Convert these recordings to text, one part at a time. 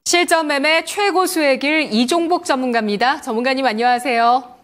실전 매매 최고 수의 길 이종복 전문가입니다. 전문가님 안녕하세요.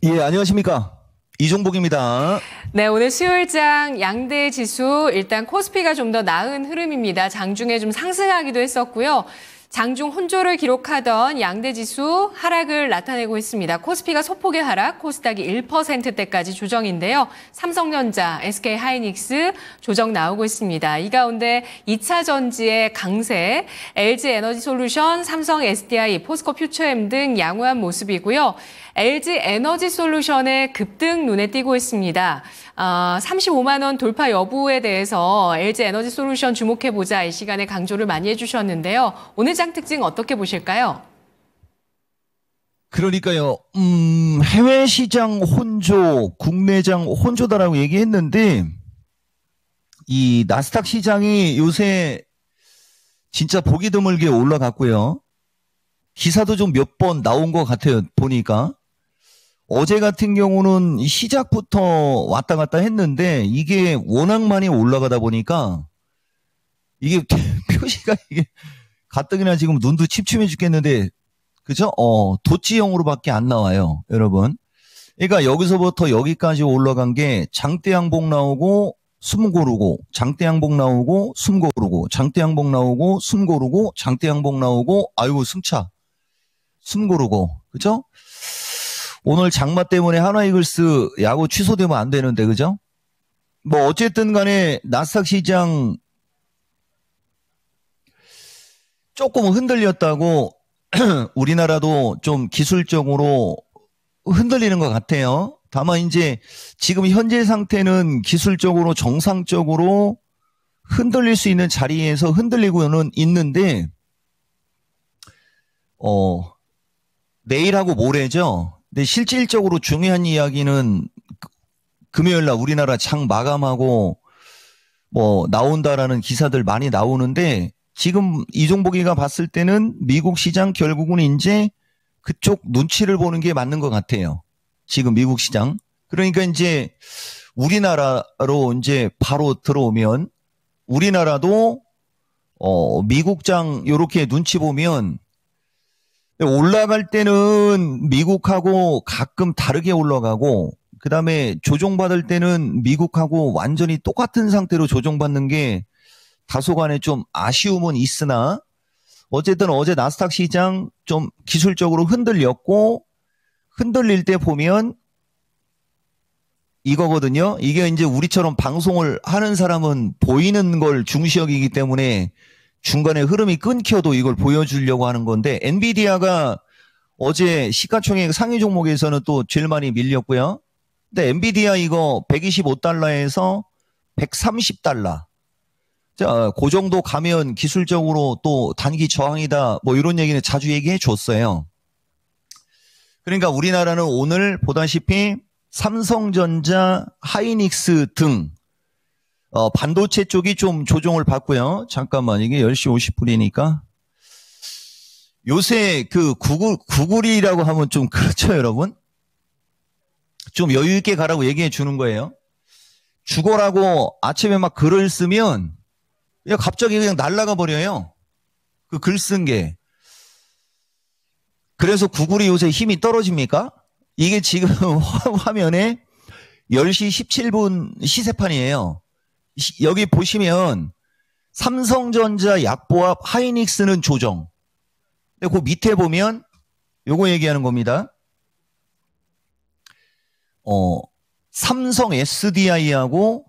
예, 안녕하십니까. 이종복입니다. 네, 오늘 수요일장 양대 지수 일단 코스피가 좀 더 나은 흐름입니다. 장중에 좀 상승하기도 했었고요. 장중 혼조를 기록하던 양대 지수 하락을 나타내고 있습니다. 코스피가 소폭의 하락, 코스닥이 1%대까지 조정인데요. 삼성전자, SK하이닉스 조정 나오고 있습니다. 이 가운데 2차 전지의 강세, LG에너지솔루션, 삼성 SDI, 포스코 퓨처엠 등 양호한 모습이고요. LG에너지솔루션의 급등 눈에 띄고 있습니다. 35만 원 돌파 여부에 대해서 LG에너지솔루션 주목해보자 이 시간에 강조를 많이 해주셨는데요. 오늘 장 특징 어떻게 보실까요? 그러니까요, 해외 시장 혼조, 국내장 혼조다라고 얘기했는데, 이 나스닥 시장이 요새 진짜 보기 드물게 올라갔고요. 기사도 좀 몇 번 나온 것 같아요, 보니까. 어제 같은 경우는 시작부터 왔다 갔다 했는데, 이게 워낙 많이 올라가다 보니까, 이게 표시가 이게, 가뜩이나 지금 눈도 침침해 죽겠는데, 그죠? 도치형으로밖에 안 나와요, 여러분. 그러니까 여기서부터 여기까지 올라간 게 장대양봉 나오고 숨 고르고, 장대양봉 나오고 숨 고르고, 장대양봉 나오고 숨 고르고, 장대양봉 나오고, 아이고 승차, 숨 고르고, 그죠? 오늘 장마 때문에 하나이글스 야구 취소되면 안 되는데, 그죠? 뭐 어쨌든 간에 나스닥 시장 조금 흔들렸다고 우리나라도 좀 기술적으로 흔들리는 것 같아요. 다만 이제 지금 현재 상태는 기술적으로 정상적으로 흔들릴 수 있는 자리에서 흔들리고는 있는데 내일하고 모레죠. 근데 실질적으로 중요한 이야기는 금요일 날 우리나라 장 마감하고 뭐 나온다라는 기사들 많이 나오는데 지금 이종복이가 봤을 때는 미국 시장 결국은 이제 그쪽 눈치를 보는 게 맞는 것 같아요. 지금 미국 시장. 그러니까 이제 우리나라로 이제 바로 들어오면 우리나라도 미국장 요렇게 눈치 보면 올라갈 때는 미국하고 가끔 다르게 올라가고 그다음에 조정받을 때는 미국하고 완전히 똑같은 상태로 조정받는 게 다소간에 좀 아쉬움은 있으나 어쨌든 어제 나스닥 시장 좀 기술적으로 흔들렸고 흔들릴 때 보면 이거거든요. 이게 이제 우리처럼 방송을 하는 사람은 보이는 걸 중시여기기 때문에 중간에 흐름이 끊겨도 이걸 보여주려고 하는 건데 엔비디아가 어제 시가총액 상위 종목에서는 또 제일 많이 밀렸고요. 근데 엔비디아 이거 125달러에서 130달러. 자, 그 정도 가면 기술적으로 또 단기 저항이다. 뭐 이런 얘기는 자주 얘기해 줬어요. 그러니까 우리나라는 오늘 보다시피 삼성전자, 하이닉스 등 반도체 쪽이 좀 조정을 받고요. 잠깐만 이게 10시 50분이니까. 요새 그 구글이라고 하면 좀 그렇죠, 여러분? 좀 여유 있게 가라고 얘기해 주는 거예요. 죽어라고 아침에 막 글을 쓰면 그냥 갑자기 그냥 날아가 버려요. 그 글 쓴 게. 그래서 구글이 요새 힘이 떨어집니까? 이게 지금 화면에 10시 17분 시세판이에요. 여기 보시면 삼성전자 약보합 하이닉스는 조정. 근데 그 밑에 보면 요거 얘기하는 겁니다. 삼성 SDI하고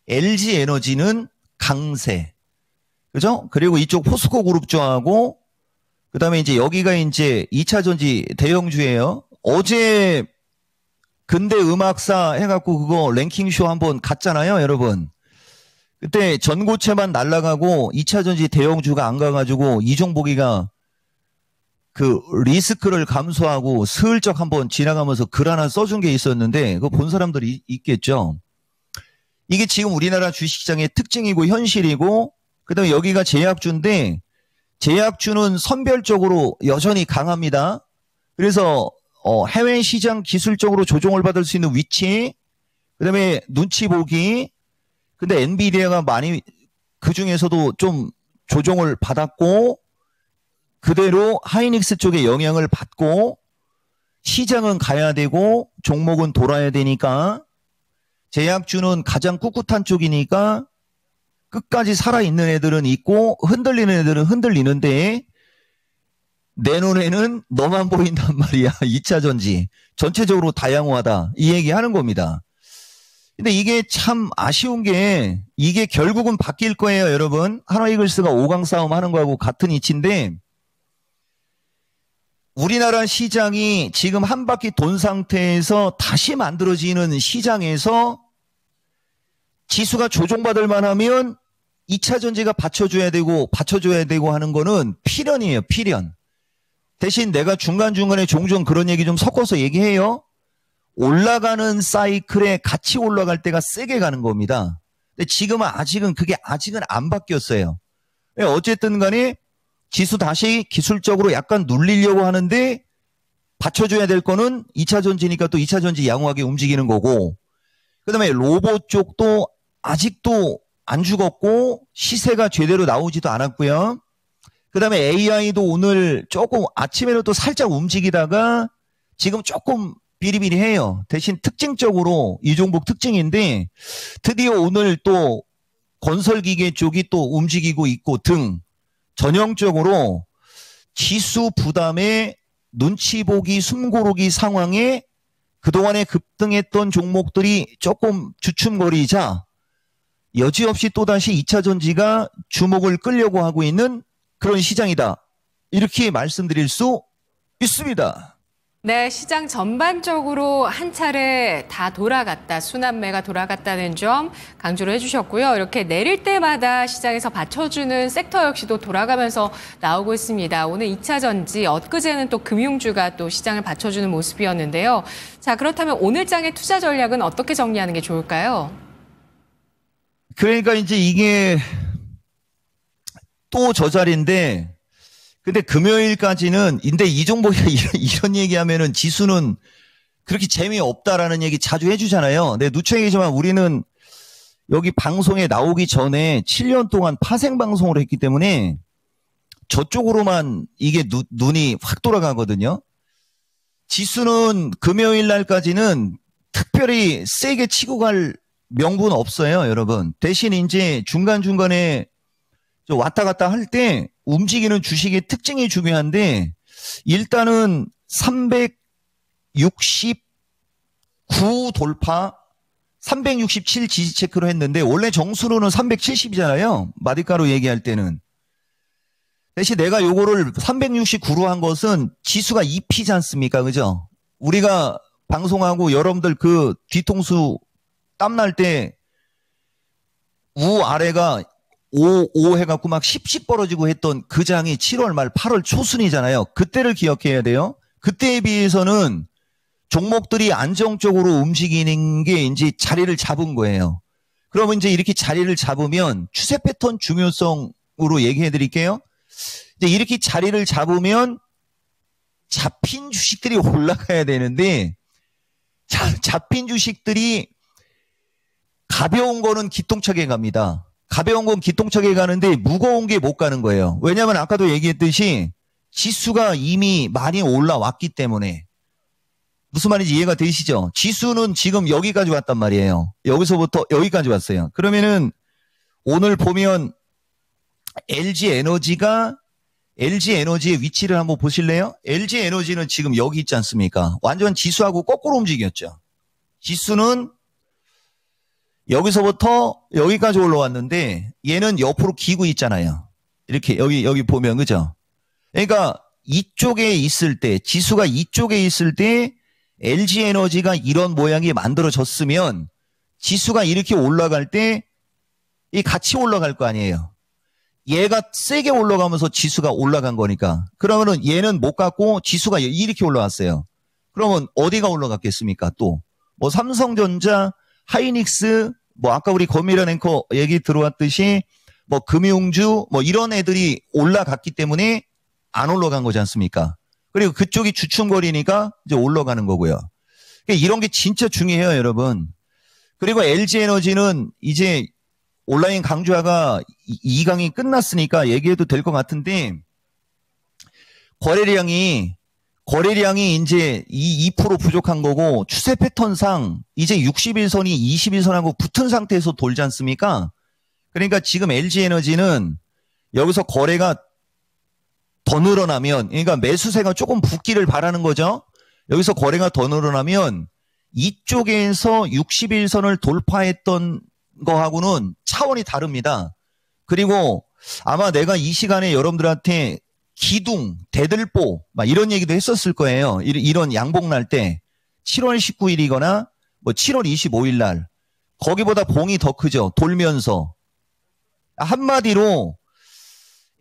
LG 에너지는 강세. 그죠? 그리고 이쪽 포스코 그룹주하고 그 다음에 이제 여기가 이제 2차 전지 대형주예요. 어제 근대 음악사 해갖고 그거 랭킹쇼 한번 갔잖아요, 여러분. 그때 전고체만 날아가고 2차 전지 대형주가 안 가가지고 이종복이가 그 리스크를 감수하고 슬쩍 한번 지나가면서 글 하나 써준 게 있었는데 그거 본 사람들이 있겠죠. 이게 지금 우리나라 주식시장의 특징이고 현실이고 그 다음에 여기가 제약주인데 제약주는 선별적으로 여전히 강합니다. 그래서 해외 시장 기술적으로 조정을 받을 수 있는 위치 그 다음에 눈치 보기 근데 엔비디아가 많이 그 중에서도 좀 조정을 받았고 그대로 하이닉스 쪽에 영향을 받고 시장은 가야 되고 종목은 돌아야 되니까 제약주는 가장 꿋꿋한 쪽이니까 끝까지 살아있는 애들은 있고 흔들리는 애들은 흔들리는데 내 눈에는 너만 보인단 말이야. 2차 전지. 전체적으로 다양화다. 이 얘기 하는 겁니다. 근데 이게 참 아쉬운 게 이게 결국은 바뀔 거예요, 여러분. 하나이글스가 5강 싸움 하는 거하고 같은 이치인데 우리나라 시장이 지금 한 바퀴 돈 상태에서 다시 만들어지는 시장에서 지수가 조정받을 만하면 2차 전지가 받쳐줘야 되고 하는 거는 필연이에요, 필연. 대신 내가 중간중간에 종종 그런 얘기 좀 섞어서 얘기해요. 올라가는 사이클에 같이 올라갈 때가 세게 가는 겁니다. 근데 지금은 아직은 안 바뀌었어요. 어쨌든 간에 지수 다시 기술적으로 약간 눌리려고 하는데 받쳐줘야 될 거는 2차 전지니까 또 2차 전지 양호하게 움직이는 거고 그 다음에 로봇 쪽도 아직도 안 죽었고 시세가 제대로 나오지도 않았고요. 그 다음에 AI도 오늘 조금 아침에는 또 살짝 움직이다가 지금 조금 비리비리해요. 대신 특징적으로 이종복 특징인데 드디어 오늘 또 건설기계 쪽이 또 움직이고 있고 등 전형적으로 지수 부담에 눈치 보기 숨고르기 상황에 그동안에 급등했던 종목들이 조금 주춤거리자 여지없이 또다시 2차 전지가 주목을 끌려고 하고 있는 그런 시장이다. 이렇게 말씀드릴 수 있습니다. 네, 시장 전반적으로 한 차례 다 돌아갔다, 순환매가 돌아갔다는 점 강조를 해주셨고요. 이렇게 내릴 때마다 시장에서 받쳐주는 섹터 역시도 돌아가면서 나오고 있습니다. 오늘 2차 전지, 엊그제는 또 금융주가 또 시장을 받쳐주는 모습이었는데요. 자, 그렇다면 오늘 장의 투자 전략은 어떻게 정리하는 게 좋을까요? 그러니까 이제 이게 또 저 자리인데 근데 금요일까지는 근데 이종복이 이런 얘기하면은 지수는 그렇게 재미없다라는 얘기 자주 해주잖아요. 근데 누차 얘기지만 우리는 여기 방송에 나오기 전에 7년 동안 파생 방송을 했기 때문에 저쪽으로만 이게 눈이 확 돌아가거든요. 지수는 금요일 날까지는 특별히 세게 치고 갈 명분 없어요, 여러분. 대신 이제 중간중간에 왔다 갔다 할 때 움직이는 주식의 특징이 중요한데 일단은 369 돌파 367 지지 체크로 했는데 원래 정수로는 370이잖아요. 마디가로 얘기할 때는. 대신 내가 요거를 369로 한 것은 지수가 2피지 않습니까? 그죠? 우리가 방송하고 여러분들 그 뒤통수 땀날 때 우아래가 5 해갖고 막 10 벌어지고 했던 그 장이 7월 말 8월 초순이잖아요. 그때를 기억해야 돼요. 그때에 비해서는 종목들이 안정적으로 움직이는 게 이제 자리를 잡은 거예요. 그러면 이제 이렇게 자리를 잡으면 추세 패턴 중요성으로 얘기해 드릴게요. 이제 이렇게 자리를 잡으면 잡힌 주식들이 올라가야 되는데 잡힌 주식들이 가벼운 거는 기똥차게 갑니다. 가벼운 건 기똥차게 가는데 무거운 게 못 가는 거예요. 왜냐하면 아까도 얘기했듯이 지수가 이미 많이 올라왔기 때문에 무슨 말인지 이해가 되시죠? 지수는 지금 여기까지 왔단 말이에요. 여기서부터 여기까지 왔어요. 그러면은 오늘 보면 LG에너지의 위치를 한번 보실래요? LG에너지는 지금 여기 있지 않습니까? 완전 지수하고 거꾸로 움직였죠. 지수는 여기서부터 여기까지 올라왔는데 얘는 옆으로 기고 있잖아요. 이렇게 여기 보면 그죠? 그러니까 이쪽에 있을 때 지수가 이쪽에 있을 때 LG에너지가 이런 모양이 만들어졌으면 지수가 이렇게 올라갈 때 이 같이 올라갈 거 아니에요. 얘가 세게 올라가면서 지수가 올라간 거니까. 그러면은 얘는 못 갔고 지수가 이렇게 올라왔어요. 그러면 어디가 올라갔겠습니까? 또 뭐 삼성전자, 하이닉스, 뭐 아까 우리 권미란 앵커 얘기 들어왔듯이 뭐 금융주 뭐 이런 애들이 올라갔기 때문에 안 올라간 거지 않습니까? 그리고 그쪽이 주춤거리니까 이제 올라가는 거고요. 그러니까 이런 게 진짜 중요해요, 여러분. 그리고 LG에너지는 이제 온라인 강좌가 2강이 끝났으니까 얘기해도 될 것 같은데 거래량이 이제 2% 부족한 거고 추세 패턴상 이제 60일선이 20일선하고 붙은 상태에서 돌지 않습니까? 그러니까 지금 LG에너지는 여기서 거래가 더 늘어나면, 그러니까 매수세가 조금 붙기를 바라는 거죠. 여기서 거래가 더 늘어나면 이쪽에서 60일선을 돌파했던 거하고는 차원이 다릅니다. 그리고 아마 내가 이 시간에 여러분들한테 기둥, 대들보 막 이런 얘기도 했었을 거예요. 이런 양봉 날 때 7월 19일이거나 뭐 7월 25일 날 거기보다 봉이 더 크죠. 돌면서. 한마디로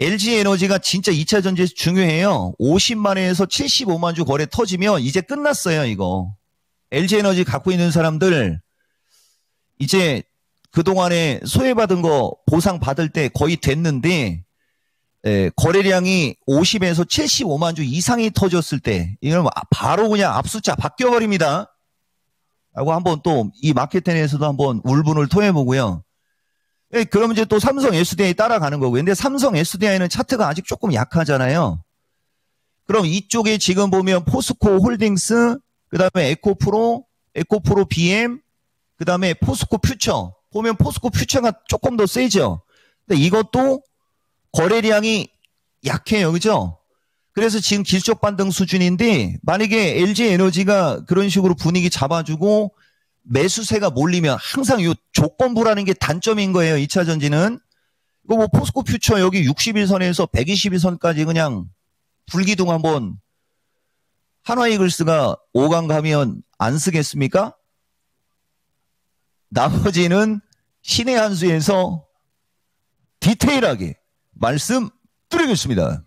LG에너지가 진짜 2차 전지에서 중요해요. 50만에서 75만 주 거래 터지면 이제 끝났어요, 이거. LG에너지 갖고 있는 사람들 이제 그동안에 소외받은 거 보상 받을 때 거의 됐는데 거래량이 50에서 75만 주 이상이 터졌을 때 이건 바로 그냥 압수자 바뀌어버립니다. 라고 한번 또 이 마켓텐에서도 한번 울분을 토해보고요. 그럼 이제 또 삼성 SDI 따라가는 거고요. 근데 삼성 SDI는 차트가 아직 조금 약하잖아요. 그럼 이쪽에 지금 보면 포스코 홀딩스, 그 다음에 에코프로 BM, 그 다음에 포스코 퓨처. 보면 포스코 퓨처가 조금 더 세죠. 근데 이것도 거래량이 약해요. 그죠? 그래서 지금 기술적 반등 수준인데 만약에 LG에너지가 그런 식으로 분위기 잡아주고 매수세가 몰리면 항상 이 조건부라는 게 단점인 거예요. 2차 전지는. 이거 뭐 포스코 퓨처 여기 60일선에서 120일선까지 그냥 불기둥 한번 한화이글스가 5강 가면 안 쓰겠습니까? 나머지는 신의 한 수에서 디테일하게 말씀드리겠습니다.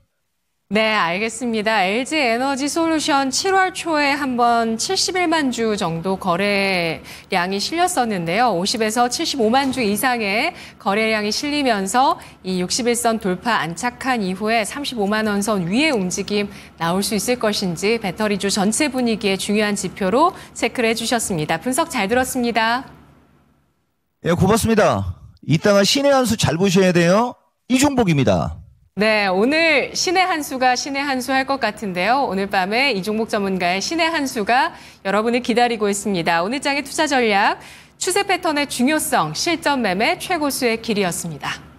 네, 알겠습니다. LG에너지솔루션 7월 초에 한번 71만 주 정도 거래량이 실렸었는데요. 50에서 75만 주 이상의 거래량이 실리면서 이 61선 돌파 안착한 이후에 35만 원 선 위에 움직임 나올 수 있을 것인지 배터리주 전체 분위기의 중요한 지표로 체크를 해주셨습니다. 분석 잘 들었습니다. 예, 고맙습니다. 이따가 신의 한 수 잘 보셔야 돼요. 이종복입니다. 네, 오늘 신의 한 수가 신의 한 수 할 것 같은데요. 오늘 밤에 이종목 전문가의 신의 한 수가 여러분을 기다리고 있습니다. 오늘 장의 투자 전략, 추세 패턴의 중요성, 실전 매매 최고수의 길이었습니다.